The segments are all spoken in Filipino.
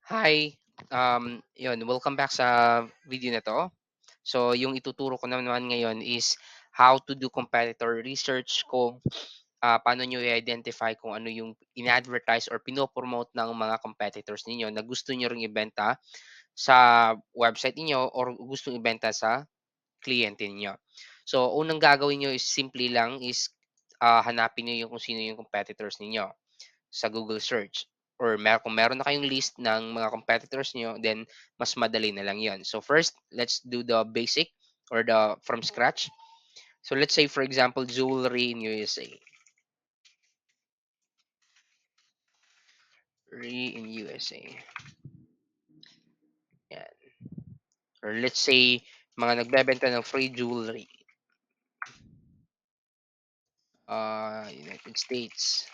Hi, yun, welcome back sa video na 'to. So, yung ituturo ko naman ngayon is how to do competitor research kung, paano niyo i-identify kung ano yung in-advertise or pino-promote ng mga competitors ninyo na gusto niyo ring ibenta sa website ninyo or gustong ibenta sa kliyente ninyo. So, unang gagawin niyo is simply lang is, hanapin niyo yung kung sino yung competitors ninyo sa Google search or kung meron na kayong list ng mga competitors niyo, then mas madali na lang 'yon. So first, let's do the basic or the from scratch. So let's say for example, jewelry in USA. Jewelry in USA. Yan. Or let's say mga nagbebenta ng free jewelry. United States.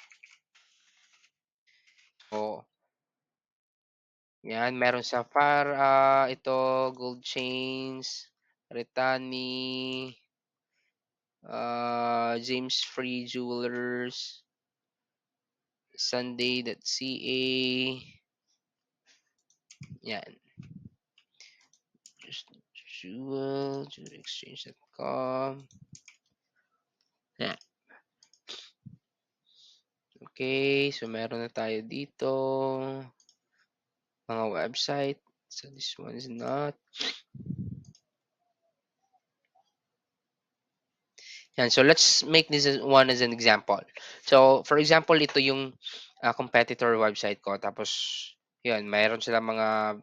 O yan, meron sa ito gold chains, Retani, James Free Jewelers, Sunday.ca, yan. Just jewelexchange.com. Yan. Okay, so meron na tayo dito mga website. So this one is not. Yan, so let's make this one as an example. So for example, ito yung competitor website ko. Tapos, yun, mayroon sila mga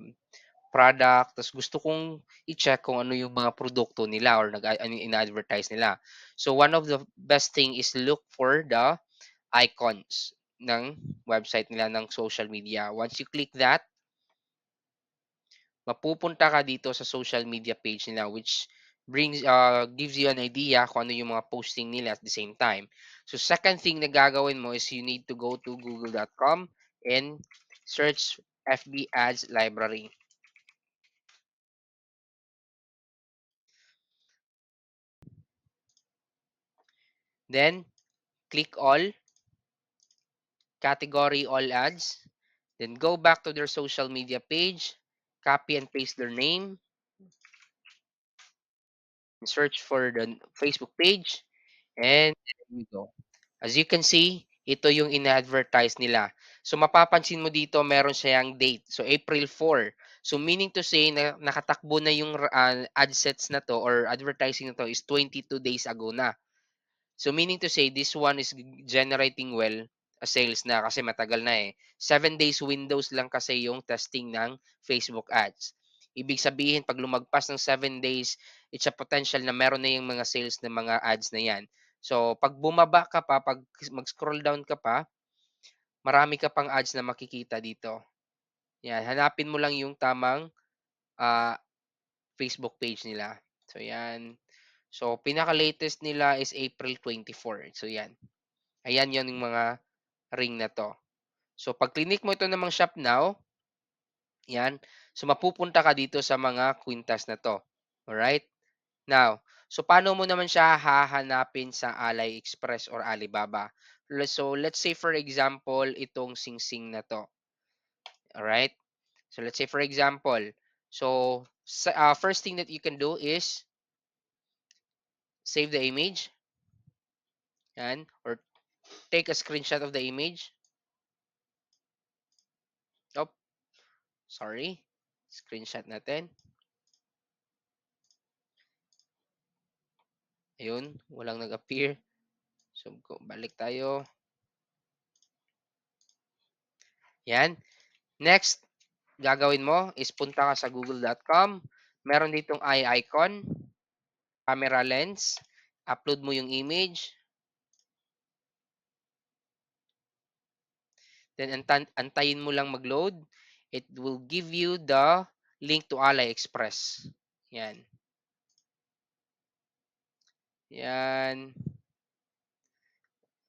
product, tas gusto kong i-check kung ano yung mga produkto nila or ano yung ina-advertise nila. So one of the best thing is look for the icons ng website nila ng social media. Once you click that, mapupunta ka dito sa social media page nila which gives you an idea kung ano yung mga posting nila at the same time. So second thing na gagawin mo is you need to go to google.com and search FB Ads Library. Then click all, category all ads, then go back to their social media page, copy and paste their name, and search for the Facebook page, and there you go. As you can see, ito yung ina-advertise nila. So mapapansin mo dito meron siyang date. So April 4. So meaning to say na nakatakbo na yung ad sets na to or advertising na to is 22 days ago na. So meaning to say this one is generating well a sales na kasi matagal na eh. 7 days windows lang kasi yung testing ng Facebook ads. Ibig sabihin pag lumagpas ng 7 days, it's a potential na meron na yung mga sales ng mga ads na yan. So pag bumaba ka pa, pag mag-scroll down ka pa, marami ka pang ads na makikita dito. Yan, hanapin mo lang yung tamang ah, Facebook page nila. So yan. So pinaka-latest nila is April 24. So yan. Ayan yon yung mga ring na 'to. So 'pag clinic mo ito namang shop now, 'yan, so mapupunta ka dito sa mga kwintas na 'to, alright? Now, so paano mo naman siya hahanapin sa AliExpress or Alibaba? So let's say for example, itong singsing na 'to, alright? So let's say for example, so first thing that you can do is save the image, 'yan, or take a screenshot of the image. Oh, sorry. Screenshot natin. Ayun, walang nag-appear. So, balik tayo. Yan. Next, gagawin mo is punta ka sa google.com. Meron ditong eye icon, camera lens. Upload mo yung image. Then, antayin mo lang mag-load. It will give you the link to AliExpress. Yan. Yan.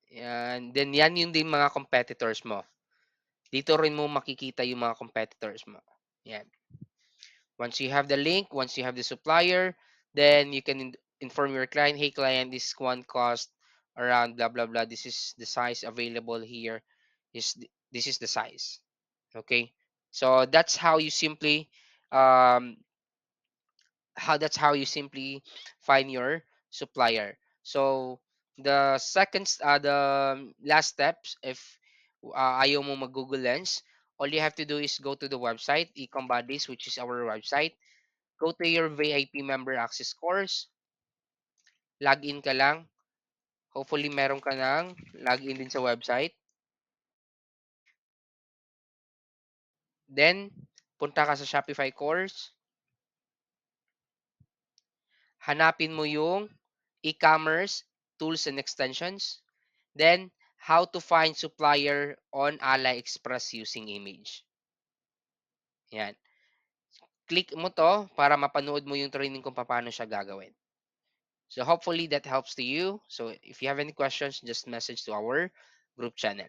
Yan. Then, yan yung din mga competitors mo. Dito rin mo makikita yung mga competitors mo. Yan. Once you have the link, once you have the supplier, then you can inform your client, hey client, this one cost around blah blah blah. This is the size available here. This is the size. Okay. So um, that's how you simply find your supplier. So the last steps, if ayaw mo mag Google Lens, all you have to do is go to the website Ecom Buddies, which is our website. Go to your VIP member access course, log in ka lang. Hopefully meron ka ng login din sa website. Then punta ka sa Shopify course, hanapin mo yung e-commerce tools and extensions. Then, how to find supplier on AliExpress using image. Yan. Click mo to para mapanood mo yung training kung paano siya gagawin. So hopefully that helps to you. So if you have any questions, just message to our group channel.